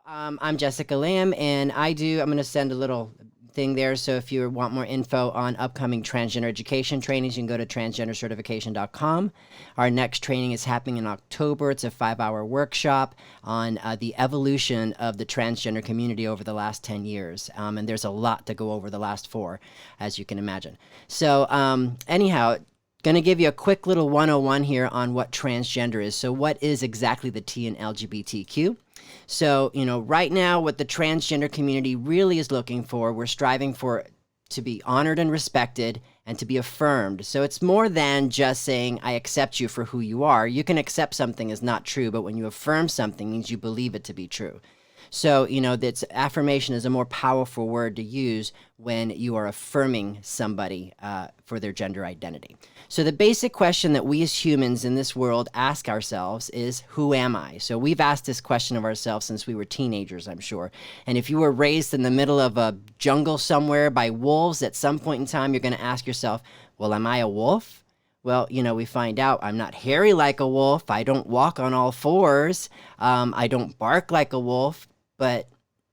I'm Jessica Lam, and I'm going to send a little thing there. So if you want more info on upcoming transgender education trainings, you can go to transgendercertification.com. Our next training is happening in October. It's a 5-hour workshop on the evolution of the transgender community over the last 10 years. And there's a lot to go over the last 4, as you can imagine. So anyhow, going to give you a quick little 101 here on what transgender is. So what is exactly the T in LGBTQ? So, right now, what the transgender community really is looking for, we're striving for to be honored and respected and to be affirmed. So it's more than just saying, I accept you for who you are. You can accept something as not true, but when you affirm something, it means you believe it to be true. So, that's affirmation is a more powerful word to use when you are affirming somebody for their gender identity. So the basic question that we as humans in this world ask ourselves is, who am I? So we've asked this question of ourselves since we were teenagers, I'm sure. And if you were raised in the middle of a jungle somewhere by wolves, at some point in time, you're going to ask yourself, well, am I a wolf? Well, we find out I'm not hairy like a wolf. I don't walk on all fours. I don't bark like a wolf. But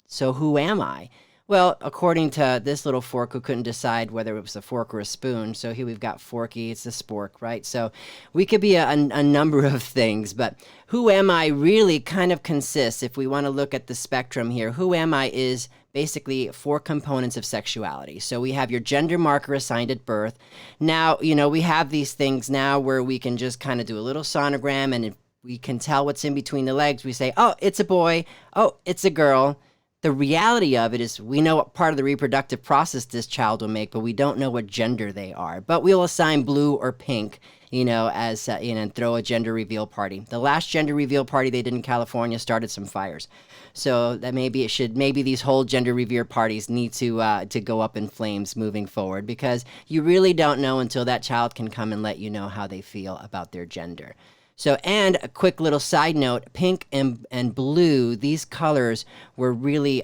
so who am I? Well, according to this little fork who couldn't decide whether it was a fork or a spoon, so here we've got Forky, it's a spork, right? So we could be a number of things, but who am I really kind of consists, if we want to look at the spectrum here, who am I is basically 4 components of sexuality. So we have your gender marker assigned at birth. Now, we have these things now where we can just kind of do a little sonogram, and if we can tell what's in between the legs. We say, oh, it's a boy. Oh, it's a girl. The reality of it is we know what part of the reproductive process this child will make, but we don't know what gender they are. But we'll assign blue or pink, as, and throw a gender reveal party. The last gender reveal party they did in California started some fires. So that maybe these whole gender reveal parties need to go up in flames moving forward, because you really don't know until that child can come and let you know how they feel about their gender. So, and a quick little side note, pink and blue, these colors were really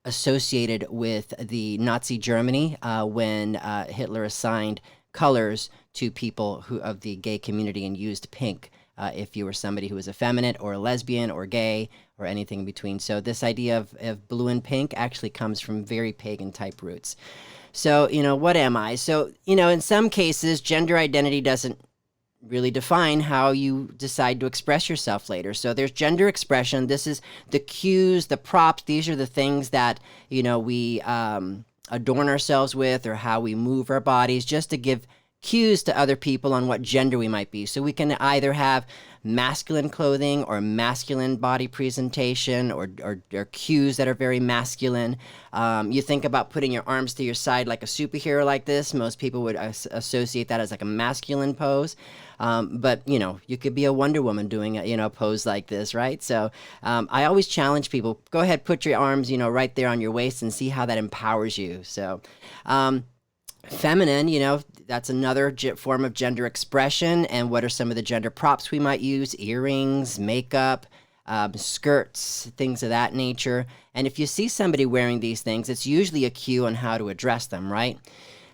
associated with the Nazi Germany when Hitler assigned colors to people of the gay community and used pink if you were somebody who was effeminate or a lesbian or gay or anything in between. So this idea of blue and pink actually comes from very pagan type roots. So, what am I? So, in some cases, gender identity doesn't really define how you decide to express yourself later. So there's gender expression. This is the cues, the props. These are the things that, we adorn ourselves with, or how we move our bodies, just to give cues to other people on what gender we might be. So we can either have masculine clothing or masculine body presentation, or cues that are very masculine. You think about putting your arms to your side like a superhero like this. Most people would associate that as like a masculine pose. But, you could be a Wonder Woman doing a pose like this, right? So I always challenge people, go ahead, put your arms, right there on your waist and see how that empowers you. So feminine, that's another form of gender expression. And what are some of the gender props we might use? Earrings, makeup, skirts, things of that nature. And if you see somebody wearing these things, it's usually a cue on how to address them, right?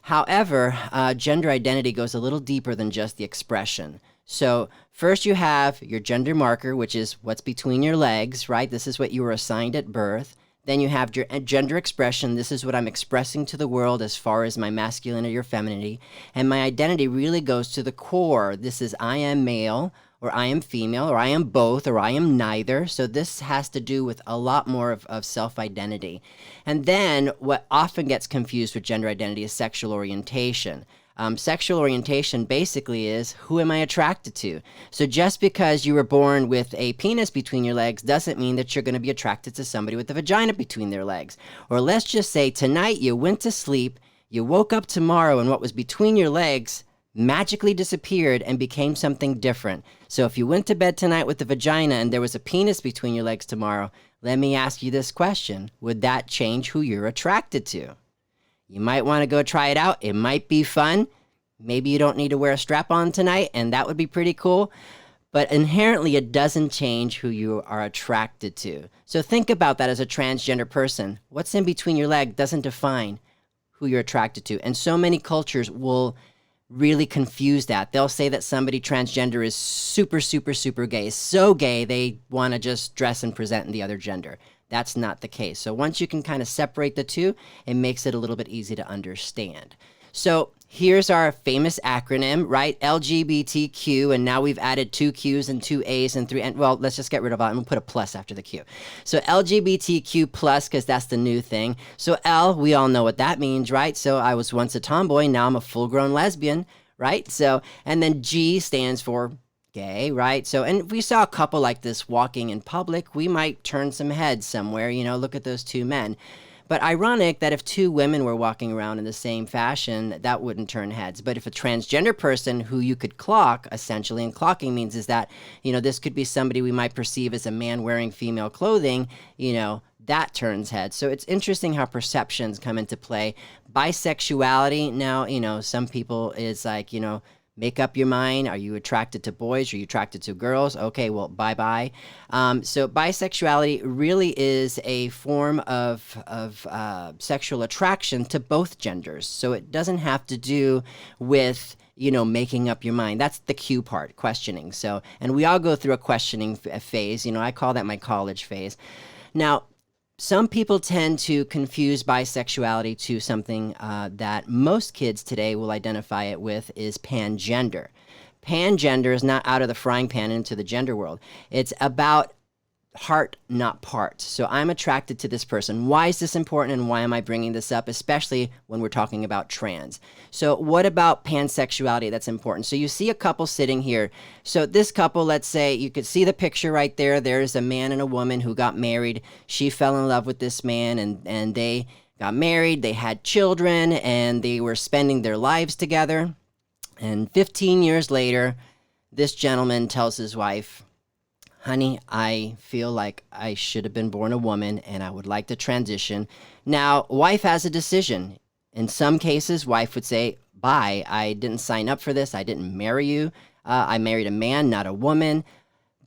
However, gender identity goes a little deeper than just the expression. So first you have your gender marker, which is what's between your legs, right? This is what you were assigned at birth. Then you have your gender expression. This is what I'm expressing to the world as far as my masculinity or femininity. And my identity really goes to the core. This is I am male, or I am female, or I am both, or I am neither. So this has to do with a lot more of self-identity. And then what often gets confused with gender identity is sexual orientation. Sexual orientation basically is, who am I attracted to? So just because you were born with a penis between your legs doesn't mean that you're going to be attracted to somebody with a vagina between their legs. Or let's just say tonight you went to sleep, you woke up tomorrow, and what was between your legs magically disappeared and became something different. So if you went to bed tonight with a vagina and there was a penis between your legs tomorrow, let me ask you this question. Would that change who you're attracted to? You might want to go try it out. It might be fun. Maybe you don't need to wear a strap-on tonight, and that would be pretty cool. But inherently, it doesn't change who you are attracted to. So think about that as a transgender person. What's in between your leg doesn't define who you're attracted to. And so many cultures will really confuse that. They'll say that somebody transgender is super, super, super gay. So gay, they want to just dress and present in the other gender. That's not the case. So once you can kind of separate the two, it makes it a little bit easy to understand. So here's our famous acronym, right? LGBTQ, and now we've added 2 Q's and 2 A's and 3, and well, let's just get rid of all, and we'll put a plus after the Q. So LGBTQ plus, because that's the new thing. So L, we all know what that means, right? So I was once a tomboy, now I'm a full-grown lesbian, right? So, and then G stands for gay, right? So, and if we saw a couple like this walking in public, we might turn some heads somewhere, you know, look at those 2 men. But ironic that if 2 women were walking around in the same fashion, that wouldn't turn heads. But if a transgender person who you could clock, essentially, and clocking means is that, you know, this could be somebody we might perceive as a man wearing female clothing, you know, that turns heads. So it's interesting how perceptions come into play. Bisexuality, now, you know, some people is like, you know, make up your mind. Are you attracted to boys? Are you attracted to girls? Okay, well, bye-bye. So bisexuality really is a form of sexual attraction to both genders. So it doesn't have to do with, you know, making up your mind. That's the Q part, questioning. So, and we all go through a questioning phase. You know, I call that my college phase. Now, some people tend to confuse bisexuality to something that most kids today will identify it with is pangender. Pangender is not out of the frying pan into the gender world. It's about heart, not parts. So I'm attracted to this person. Why is this important and why am I bringing this up, especially when we're talking about trans? So what about pansexuality that's important? So you see a couple sitting here. So this couple, let's say, you could see the picture right there. There's a man and a woman who got married. She fell in love with this man and they got married. They had children and they were spending their lives together. And 15 years later, this gentleman tells his wife, honey, I feel like I should have been born a woman and I would like to transition. Now, wife has a decision. In some cases, wife would say, bye, I didn't sign up for this. I didn't marry you. I married a man, not a woman.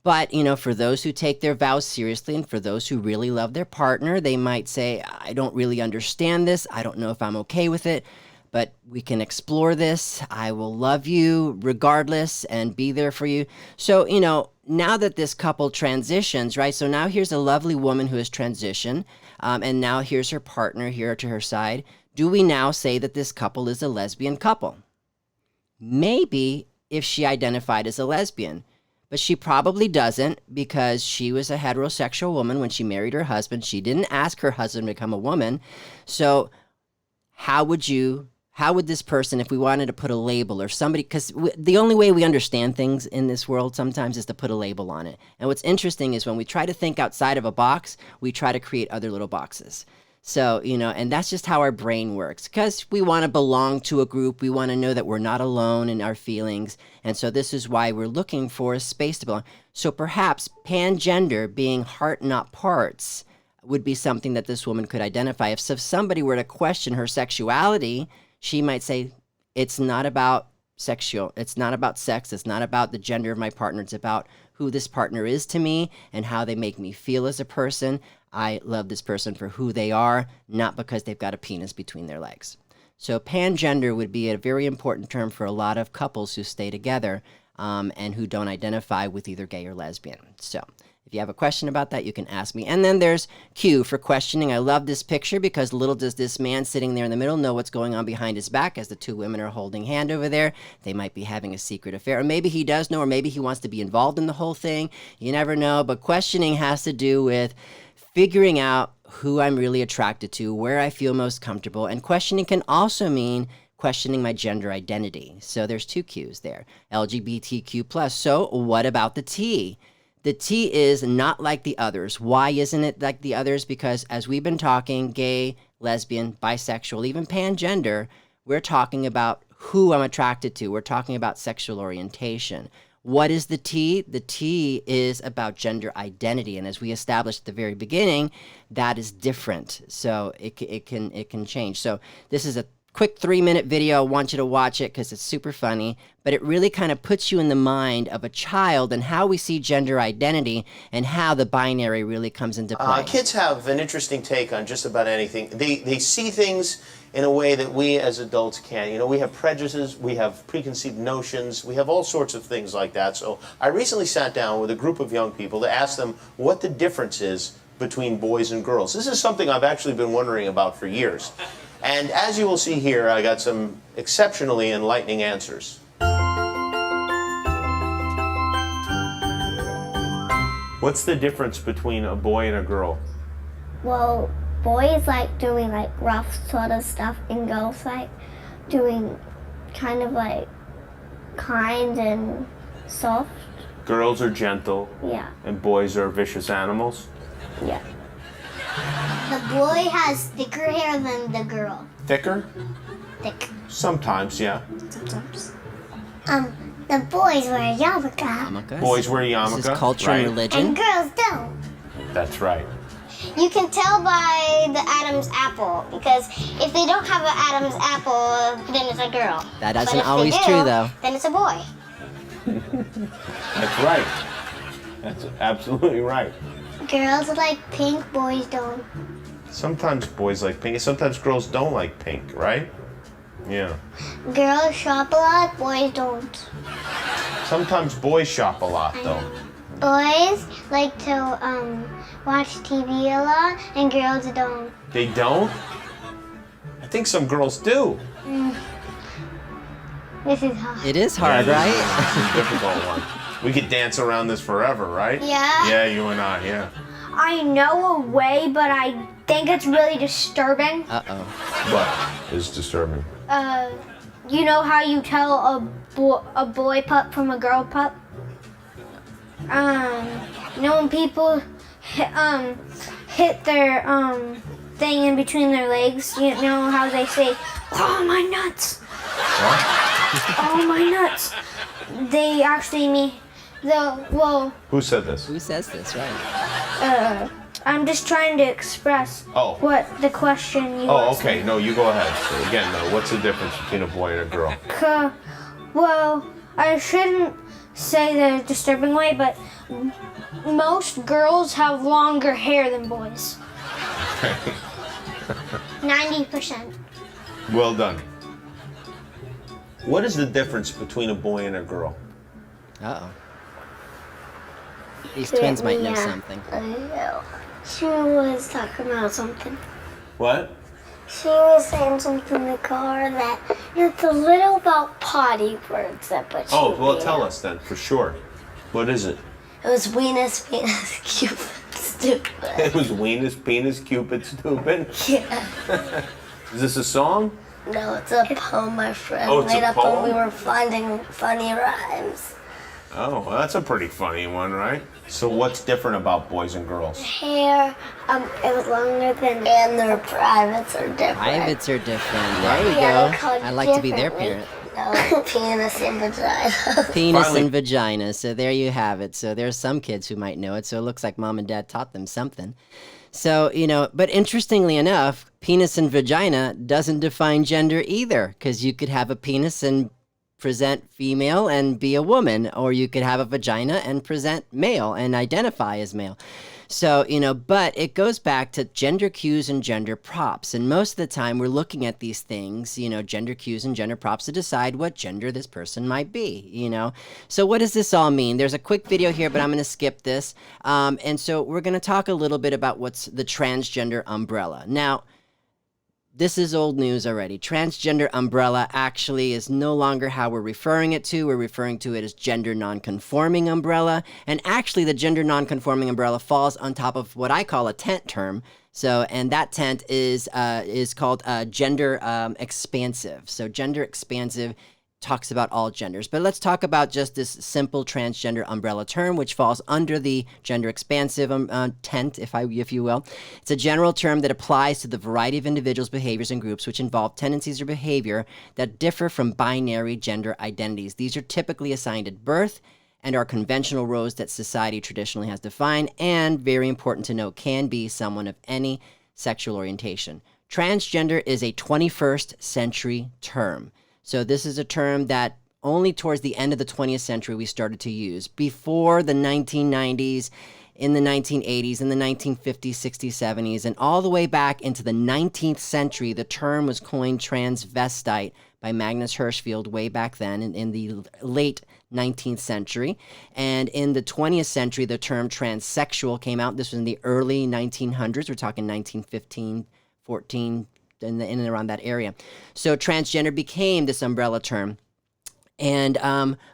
But, you know, for those who take their vows seriously and for those who really love their partner, they might say, I don't really understand this. I don't know if I'm okay with it, but we can explore this. I will love you regardless and be there for you. So, you know, now that this couple transitions, right? So now here's a lovely woman who has transitioned, and now here's her partner here to her side. Do we now say that this couple is a lesbian couple? Maybe if she identified as a lesbian, but she probably doesn't because she was a heterosexual woman when she married her husband. She didn't ask her husband to become a woman. So how would this person, if we wanted to put a label or somebody, because the only way we understand things in this world sometimes is to put a label on it. And what's interesting is when we try to think outside of a box, we try to create other little boxes. So, you know, and that's just how our brain works because we want to belong to a group. We want to know that we're not alone in our feelings. And so this is why we're looking for a space to belong. So perhaps pangender, being heart, not parts, would be something that this woman could identify. If somebody were to question her sexuality, she might say, it's not about it's not about sex, it's not about the gender of my partner, it's about who this partner is to me and how they make me feel as a person. I love this person for who they are, not because they've got a penis between their legs. So pangender would be a very important term for a lot of couples who stay together and who don't identify with either gay or lesbian. So if you have a question about that, you can ask me. And then there's Q for questioning. I love this picture because little does this man sitting there in the middle know what's going on behind his back as the 2 women are holding hand over there. They might be having a secret affair. Or maybe he does know, or maybe he wants to be involved in the whole thing. You never know. But questioning has to do with figuring out who I'm really attracted to, where I feel most comfortable. And questioning can also mean questioning my gender identity. So there's 2 Qs there. LGBTQ+. So what about the T? The T is not like the others. Why isn't it like the others? Because as we've been talking, gay, lesbian, bisexual, even pangender, we're talking about who I'm attracted to. We're talking about sexual orientation. What is the T? The T is about gender identity. And as we established at the very beginning, that is different. So it can change. So this is a quick 3-minute video. I want you to watch it because it's super funny, but it really kind of puts you in the mind of a child and how we see gender identity and how the binary really comes into play. Kids have an interesting take on just about anything. They see things in a way that we as adults can't. You know, we have prejudices, we have preconceived notions, we have all sorts of things like that. So I recently sat down with a group of young people to ask them what the difference is between boys and girls. This is something I've actually been wondering about for years. And as you will see here, I got some exceptionally enlightening answers. What's the difference between a boy and a girl? Well, boys like doing like rough sort of stuff, and girls like doing kind of like kind and soft. Girls are gentle, Yeah, and boys are vicious animals. yeah. The boy has thicker hair than the girl. Thicker? Thick. Sometimes, yeah. Sometimes. The boys wear yarmulke. Yarmulkes. Boys wear yarmulke. This is culture right? and religion. And girls don't. That's right. You can tell by the Adam's apple, because if they don't have an Adam's apple, then it's a girl. That But isn't if they always do, true, though. Then it's a boy. That's right. That's absolutely right. Girls like pink, boys don't. Sometimes boys like pink, sometimes girls don't like pink, right? Yeah. Girls shop a lot, boys don't. Sometimes boys shop a lot, though. Boys like to watch TV a lot, and girls don't. They don't? I think some girls do. This is hard. It is hard, Yeah, right? It's a difficult one. We could dance around this forever, right? Yeah. Yeah, you and I, yeah. I know a way, but I think it's really disturbing. Uh-oh. What is disturbing? You know how you tell a boy pup from a girl pup? You know when people hit their thing in between their legs, you know how they say, "Oh my nuts." Oh my nuts. They actually mean Who said this? Who says this, right? I'm just trying to express Oh. what the question you Oh, asked okay. me. No, you go ahead. So again, no, what's the difference between a boy and a girl? Well, I shouldn't say the disturbing way, but most girls have longer hair than boys. 90%. Well done. What is the difference between a boy and a girl? Uh-oh. These twins might know Yeah. something. She was talking about something. What? She was saying something in the car that it's a little about potty words that but she Oh, well, made tell up. us then, for sure. What is it? It was Venus, Cupid, stupid. It was Venus, penis, Cupid, stupid. Yeah. Is this a song? No, it's a poem my friend Oh, it's a made up poem? when we were finding funny rhymes. Oh, well, that's a pretty funny one, right? So what's different about boys and girls? Hair, it was longer than. And their privates are different. Privates are different. There we Yeah, they're go. called I like to be their differently. parent. No, penis and vagina. Penis Finally- and vagina. So there you have it. So there's some kids who might know it. So it looks like mom and dad taught them something. So, but interestingly enough, penis and vagina doesn't define gender either, because you could have a penis and present female and be a woman, or you could have a vagina and present male and identify as male. So, but it goes back to gender cues and gender props. And most of the time we're looking at these things, gender cues and gender props to decide what gender this person might be, So what does this all mean? There's a quick video here, but I'm going to skip this. And so we're going to talk a little bit about what's the transgender umbrella. Now, this is old news already. Transgender umbrella actually is no longer how we're referring it to. We're referring to it as gender non-conforming umbrella. And actually the gender non-conforming umbrella falls on top of what I call a tent term. So, and that tent is called gender expansive. So gender expansive talks about all genders. But let's talk about just this simple transgender umbrella term, which falls under the gender expansive tent, if you will. It's a general term that applies to the variety of individuals, behaviors, and groups which involve tendencies or behavior that differ from binary gender identities. These are typically assigned at birth and are conventional roles that society traditionally has defined, and very important to note, can be someone of any sexual orientation. Transgender is a 21st century term. So this is a term that only towards the end of the 20th century we started to use. Before the 1990s, in the 1980s, in the 1950s, 60s, 70s, and all the way back into the 19th century, the term was coined transvestite by Magnus Hirschfeld way back then in the late 19th century. And in the 20th century, the term transsexual came out. This was in the early 1900s. We're talking 1915, 14, in and around that area. So transgender became this umbrella term. And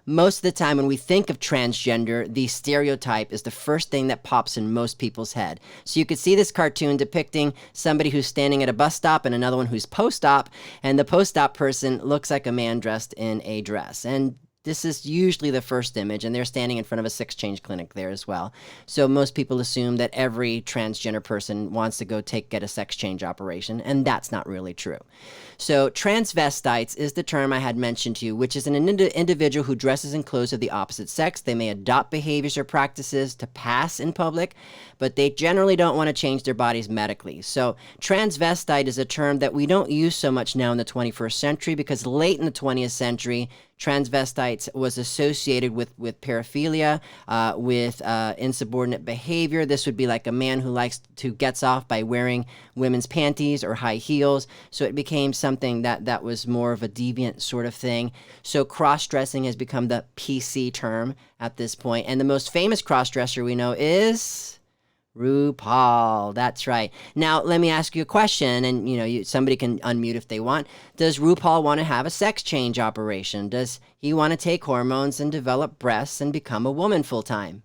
most of the time when we think of transgender, the stereotype is the first thing that pops in most people's head. So you could see this cartoon depicting somebody who's standing at a bus stop and another one who's post-op, and the post-op person looks like a man dressed in a dress. And this is usually the first image, and they're standing in front of a sex change clinic there as well. So most people assume that every transgender person wants to go get a sex change operation, and that's not really true. So transvestites is the term I had mentioned to you, which is an individual who dresses in clothes of the opposite sex. They may adopt behaviors or practices to pass in public, but they generally don't want to change their bodies medically. So transvestite is a term that we don't use so much now in the 21st century because late in the 20th century, transvestites was associated with paraphilia, with insubordinate behavior. This would be like a man who gets off by wearing women's panties or high heels. So it became something that was more of a deviant sort of thing. So cross-dressing has become the PC term at this point. And the most famous cross-dresser we know is RuPaul. That's right. Now, let me ask you a question, and somebody can unmute if they want. Does RuPaul want to have a sex change operation? Does he want to take hormones and develop breasts and become a woman full time?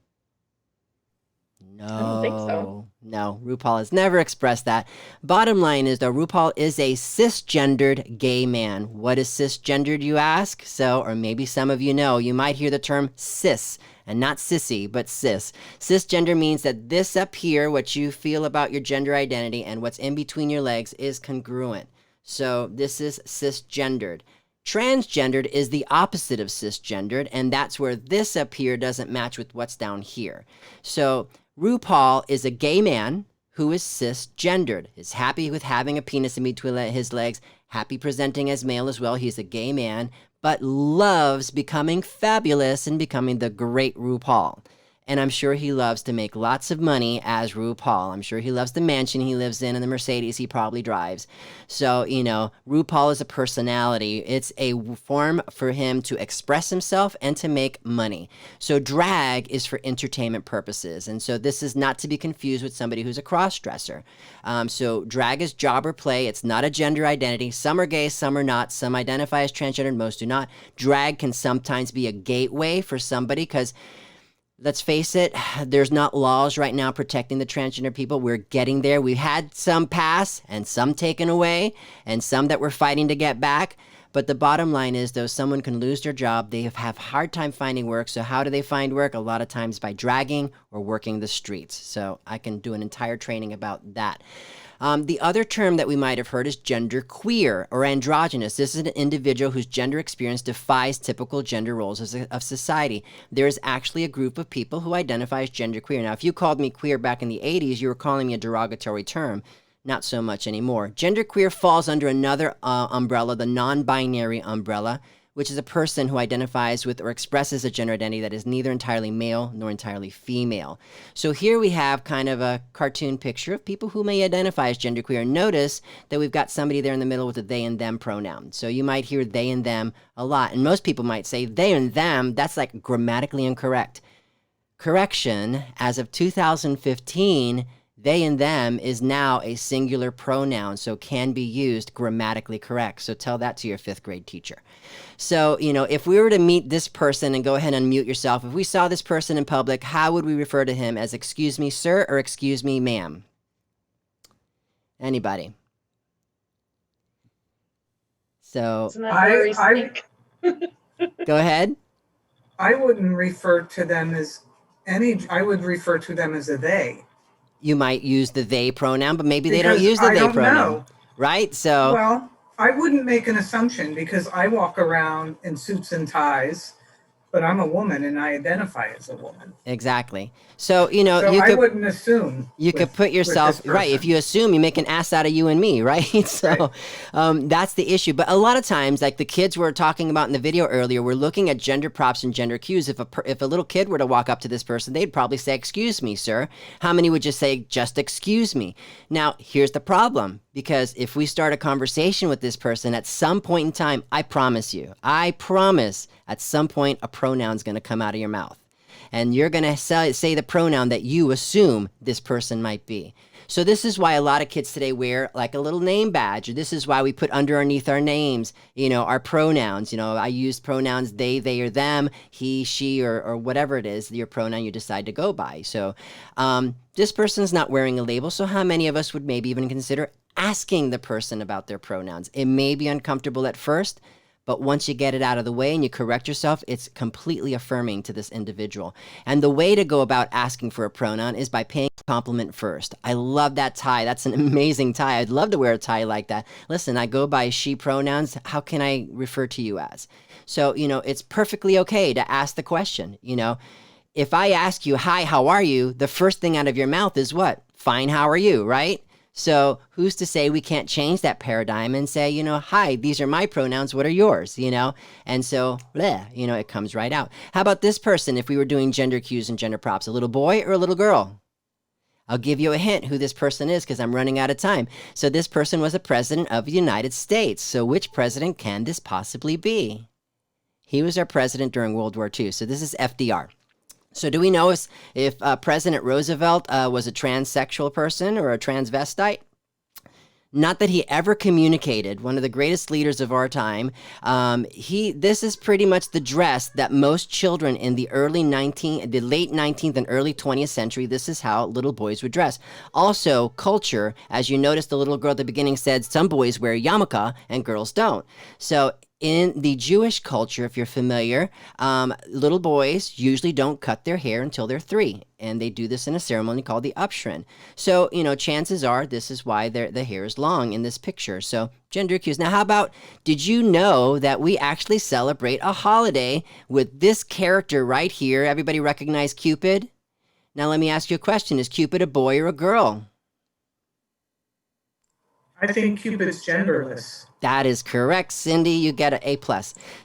No. I don't think so. No, RuPaul has never expressed that. Bottom line is, though, RuPaul is a cisgendered gay man. What is cisgendered, you ask? So, or maybe some of you know, you might hear the term cis, and not sissy, but cis. Cisgender means that this up here, what you feel about your gender identity and what's in between your legs is congruent. So this is cisgendered. Transgendered is the opposite of cisgendered, and that's where this up here doesn't match with what's down here. So RuPaul is a gay man who is cisgendered, is happy with having a penis in between his legs, happy presenting as male as well. He's a gay man, but loves becoming fabulous and becoming the great RuPaul. And I'm sure he loves to make lots of money as RuPaul. I'm sure he loves the mansion he lives in and the Mercedes he probably drives. So, RuPaul is a personality. It's a form for him to express himself and to make money. So drag is for entertainment purposes. And so this is not to be confused with somebody who's a cross-dresser. So drag is job or play. It's not a gender identity. Some are gay, some are not. Some identify as transgender, most do not. Drag can sometimes be a gateway for somebody because, let's face it, there's not laws right now protecting the transgender people. We're getting there. We've had some pass and some taken away and some that we're fighting to get back. But the bottom line is, though, someone can lose their job. They have a hard time finding work. So how do they find work? A lot of times by dragging or working the streets. So I can do an entire training about that. The other term that we might have heard is genderqueer or androgynous. This is an individual whose gender experience defies typical gender roles of society. There is actually a group of people who identify as genderqueer. Now, if you called me queer back in the 80s, you were calling me a derogatory term. Not so much anymore. Genderqueer falls under another umbrella, the non-binary umbrella, which is a person who identifies with or expresses a gender identity that is neither entirely male nor entirely female. So here we have kind of a cartoon picture of people who may identify as genderqueer. Notice that we've got somebody there in the middle with a they and them pronoun. So you might hear they and them a lot. And most people might say they and them, that's like grammatically incorrect. Correction, as of 2015, they and them is now a singular pronoun, so can be used grammatically correct. So tell that to your 5th grade teacher. So, if we were to meet this person, and go ahead and unmute yourself, if we saw this person in public, how would we refer to him? As excuse me, sir, or excuse me, ma'am? Anybody? So, Isn't that where we think? Go ahead. I wouldn't refer to them as I would refer to them as a they. You might use the they pronoun, but maybe they don't use the they pronoun. Know. Right? So, well, I wouldn't make an assumption because I walk around in suits and ties, but I'm a woman and I identify as a woman. Exactly. So, you know, So you I could wouldn't assume you could put yourself right. If you assume, you make an ass out of you and me, right? So that's the issue. But a lot of times, like the kids were talking about in the video earlier, we're looking at gender props and gender cues. If a little kid were to walk up to this person, they'd probably say, "Excuse me, sir." How many would just say, "Just excuse me"? Now, here's the problem, because if we start a conversation with this person, at some point in time, I promise, at some point, a pronoun's going to come out of your mouth. And you're going to say the pronoun that you assume this person might be. So this is why a lot of kids today wear like a little name badge. This is why we put underneath our names, you know, our pronouns. You know, I use pronouns they, or them, he, she, or whatever it is, your pronoun you decide to go by. So this person's not wearing a label. So how many of us would maybe even consider asking the person about their pronouns? It may be uncomfortable at first, but once you get it out of the way and you correct yourself, it's completely affirming to this individual. And the way to go about asking for a pronoun is by paying a compliment first. I love that tie. That's an amazing tie. I'd love to wear a tie like that. Listen, I go by she pronouns. How can I refer to you as? So, you know, it's perfectly okay to ask the question. You know, if I ask you, "Hi, how are you?" the first thing out of your mouth is what? "Fine, how are you?" Right? So who's to say we can't change that paradigm and say, you know, "Hi, these are my pronouns. What are yours?" You know? And so, you know, it comes right out. How about this person if we were doing gender cues and gender props? A little boy or a little girl? I'll give you a hint who this person is because I'm running out of time. So this person was a president of the United States. So which president can this possibly be? He was our president during World War II. So this is FDR. So do we know if President Roosevelt was a transsexual person or a transvestite? Not that he ever communicated. One of the greatest leaders of our time. This is pretty much the dress that most children in the late 19th and early 20th century, this is how little boys would dress. Also, culture, as you noticed, the little girl at the beginning said some boys wear yarmulke and girls don't. So in the Jewish culture, if you're familiar, little boys usually don't cut their hair until they're 3, and they do this in a ceremony called the upshrin. So, you know, chances are this is why the hair is long in this picture. So, gender cues. Now, how about, did you know that we actually celebrate a holiday with this character right here? Everybody recognize Cupid? Now, let me ask you a question. Is Cupid a boy or a girl? I think Cupid's genderless. That is correct, Cindy. You get an A+.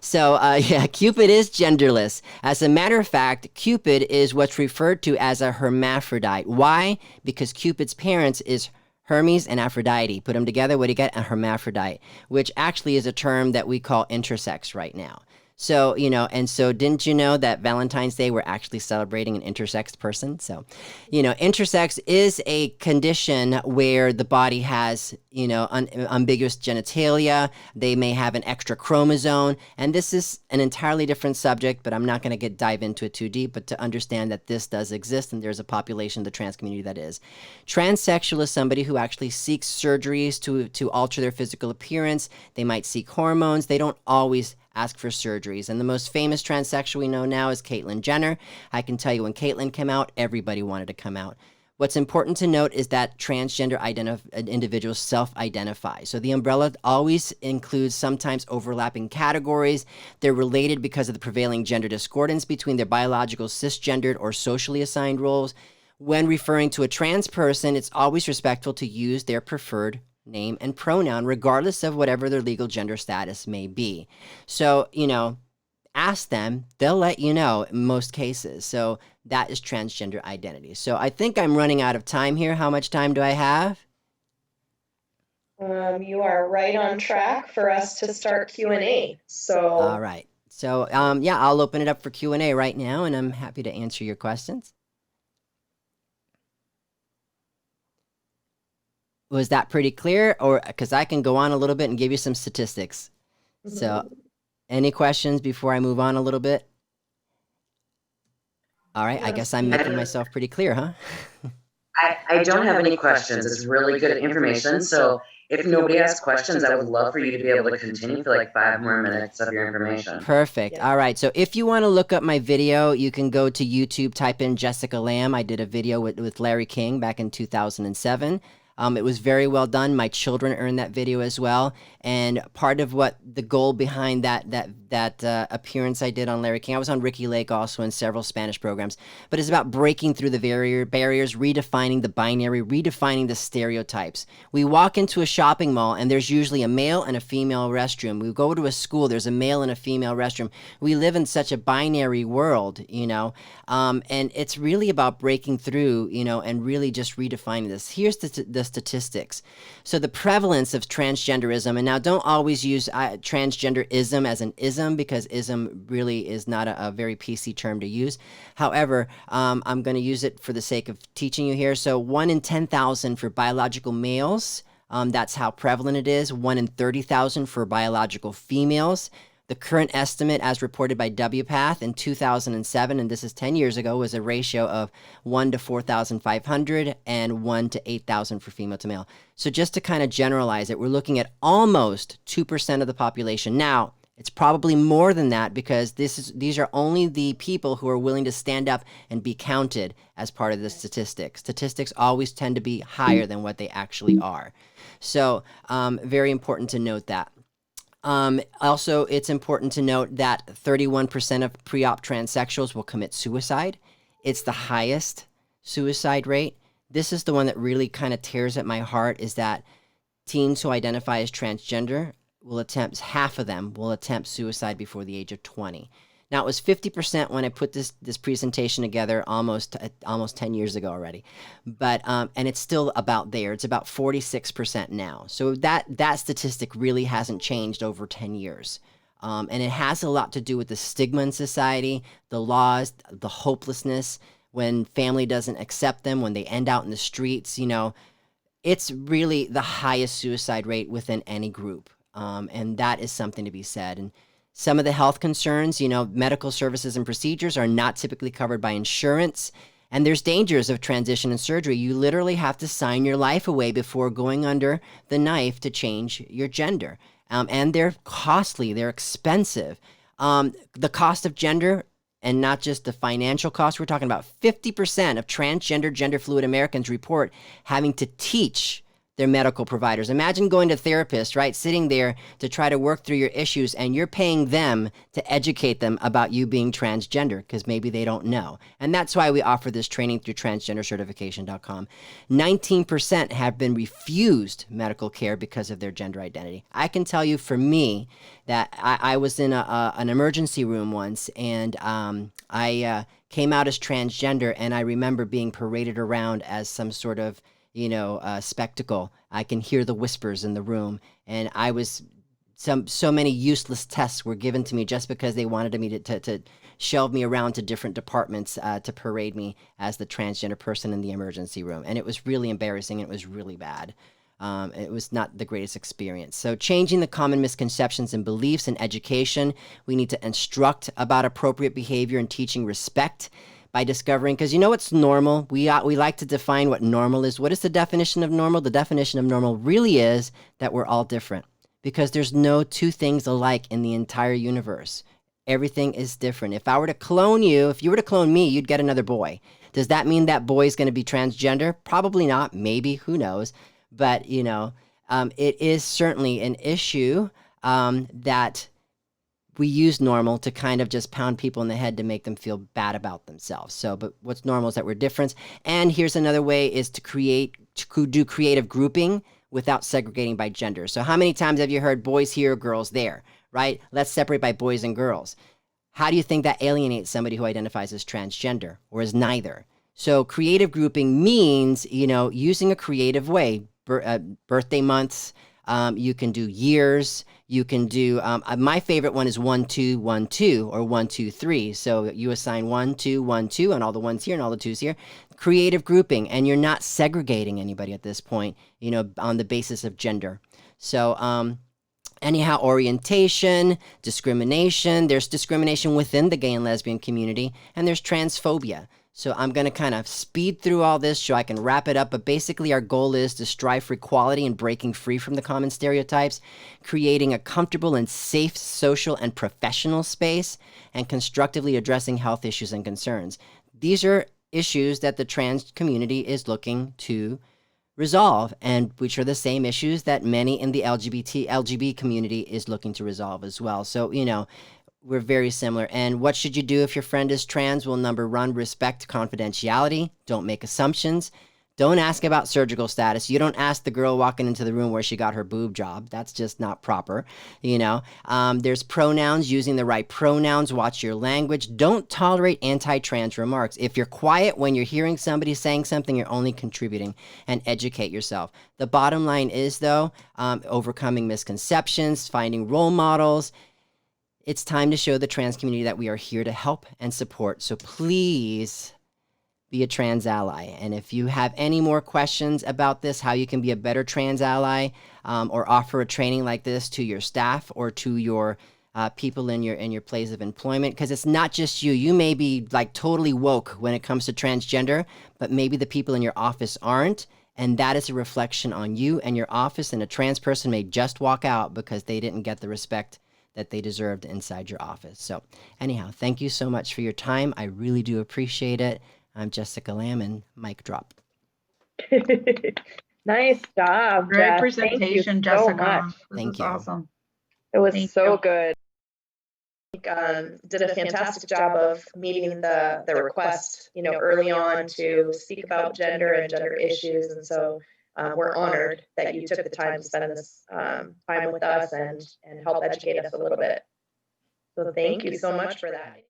So, yeah, Cupid is genderless. As a matter of fact, Cupid is what's referred to as a hermaphrodite. Why? Because Cupid's parents is Hermes and Aphrodite. Put them together, what do you get? A hermaphrodite, which actually is a term that we call intersex right now. So, you know, and so didn't you know that Valentine's Day we're actually celebrating an intersex person? So, you know, intersex is a condition where the body has, you know, ambiguous genitalia. They may have an extra chromosome. And this is an entirely different subject, but I'm not going to dive into it too deep, but to understand that this does exist and there's a population of the trans community that is. Transsexual is somebody who actually seeks surgeries to alter their physical appearance. They might seek hormones. They don't always ask for surgeries. And the most famous transsexual we know now is Caitlyn Jenner. I can tell you when Caitlyn came out, everybody wanted to come out. What's important to note is that transgender individuals self-identify. So the umbrella always includes sometimes overlapping categories. They're related because of the prevailing gender discordance between their biological cisgendered or socially assigned roles. When referring to a trans person, it's always respectful to use their preferred name and pronoun, regardless of whatever their legal gender status may be. So, you know, ask them, they'll let you know in most cases. So that is transgender identity. So I think I'm running out of time here. How much time do I have? You are right on track for us to start Q&A. So All right. So, yeah, I'll open it up for Q&A right now, and I'm happy to answer your questions. Was that pretty clear? Or because I can go on a little bit and give you some statistics. So any questions before I move on a little bit? All right, I guess I'm making myself pretty clear, huh? I don't have any questions. It's really good information. So if nobody has questions, I would love for you to be able to continue for like 5 more minutes of your information. Perfect. Yeah. All right. So if you want to look up my video, you can go to YouTube, type in Jessica Lam. I did a video with Larry King back in 2007. It was very well done. My children earned that video as well. And part of what the goal behind that appearance I did on Larry King, I was on Ricky Lake also in several Spanish programs, but it's about breaking through the barriers, redefining the binary, redefining the stereotypes. We walk into a shopping mall and there's usually a male and a female restroom. We go to a school, there's a male and a female restroom. We live in such a binary world, and it's really about breaking through, and really just redefining this. Here's the statistics. So the prevalence of transgenderism, and now don't always use transgenderism as an ism, because ism really is not a very PC term to use. However, I'm going to use it for the sake of teaching you here. So 1 in 10,000 for biological males. That's how prevalent it is. 1 in 30,000 for biological females. The current estimate, as reported by WPATH in 2007, and this is 10 years ago, was a ratio of 1 to 4,500 and 1 to 8,000 for female to male. So just to kind of generalize it, we're looking at almost 2% of the population. Now, it's probably more than that, because these are only the people who are willing to stand up and be counted as part of the statistics. Statistics always tend to be higher than what they actually are. So very important to note that. Also, it's important to note that 31% of pre-op transsexuals will commit suicide. It's the highest suicide rate. This is the one that really kind of tears at my heart, is that teens who identify as transgender half of them will attempt suicide before the age of 20. Now, it was 50% when I put this presentation together almost 10 years ago already. But, and it's still about there. It's about 46% now. So that statistic really hasn't changed over 10 years. And it has a lot to do with the stigma in society, the laws, the hopelessness, when family doesn't accept them, when they end out in the streets, it's really the highest suicide rate within any group. And that is something to be said. And some of the health concerns, medical services and procedures are not typically covered by insurance. And there's dangers of transition and surgery. You literally have to sign your life away before going under the knife to change your gender. And they're costly, they're expensive. The cost of gender, and not just the financial cost, we're talking about 50% of transgender, gender fluid Americans report having to teach their medical providers. Imagine going to therapists, right? Sitting there to try to work through your issues, and you're paying them to educate them about you being transgender, because maybe they don't know. And that's why we offer this training through transgendercertification.com. 19% have been refused medical care because of their gender identity. I can tell you, for me, that I was in an emergency room once, and I came out as transgender, and I remember being paraded around as some sort of spectacle. I can hear the whispers in the room, and so many useless tests were given to me just because they wanted me to shelve me around to different departments to parade me as the transgender person in the emergency room. And it was really embarrassing, and it was really bad. It was not the greatest experience. So changing the common misconceptions and beliefs in education, we need to instruct about appropriate behavior and teaching respect by discovering, because what's normal? We like to define what normal is. What is the definition of normal? The definition of normal really is that we're all different, because there's no two things alike in the entire universe. Everything is different. If I were to clone you, if you were to clone me, you'd get another boy. Does that mean that boy is going to be transgender? Probably not. Maybe. Who knows? But, it is certainly an issue that we use normal to kind of just pound people in the head to make them feel bad about themselves. So, but what's normal is that we're different. And here's another way, is to do creative grouping without segregating by gender. So how many times have you heard boys here, girls there, right? Let's separate by boys and girls. How do you think that alienates somebody who identifies as transgender or as neither? So creative grouping means, using a creative way, birthday months, you can do years. You can do, my favorite one is 1, 2, 1, 2, or 1, 2, 3. So you assign 1, 2, 1, 2, and all the ones here and all the twos here. Creative grouping, and you're not segregating anybody at this point, on the basis of gender. So, anyhow, orientation, discrimination. There's discrimination within the gay and lesbian community, and there's transphobia. So I'm going to kind of speed through all this so I can wrap it up. But basically, our goal is to strive for equality and breaking free from the common stereotypes, creating a comfortable and safe social and professional space, and constructively addressing health issues and concerns. These are issues that the trans community is looking to resolve, and which are the same issues that many in the LGB community is looking to resolve as well. So, we're very similar. And what should you do if your friend is trans? Well, number one, respect confidentiality. Don't make assumptions. Don't ask about surgical status. You don't ask the girl walking into the room where she got her boob job. That's just not proper. There's pronouns, using the right pronouns. Watch your language. Don't tolerate anti-trans remarks. If you're quiet when you're hearing somebody saying something, you're only contributing, and educate yourself. The bottom line is, though, overcoming misconceptions, finding role models. It's time to show the trans community that we are here to help and support. So please be a trans ally. And if you have any more questions about this, how you can be a better trans ally, or offer a training like this to your staff or to your people in your place of employment, because it's not just you. You may be like totally woke when it comes to transgender, but maybe the people in your office aren't. And that is a reflection on you and your office. And a trans person may just walk out because they didn't get the respect that they deserved inside your office. So anyhow, thank you so much for your time. I really do appreciate it. I'm Jessica Lam, and mic drop. Nice job, Great Jess. presentation, Thank you so Jessica. much. This Thank is you. awesome. It was Thank so you. good. Did a fantastic job of meeting the request, early on to speak about gender and gender issues. And so we're honored that you took the time to spend this time with us and help educate us a little bit. So thank you so much for that.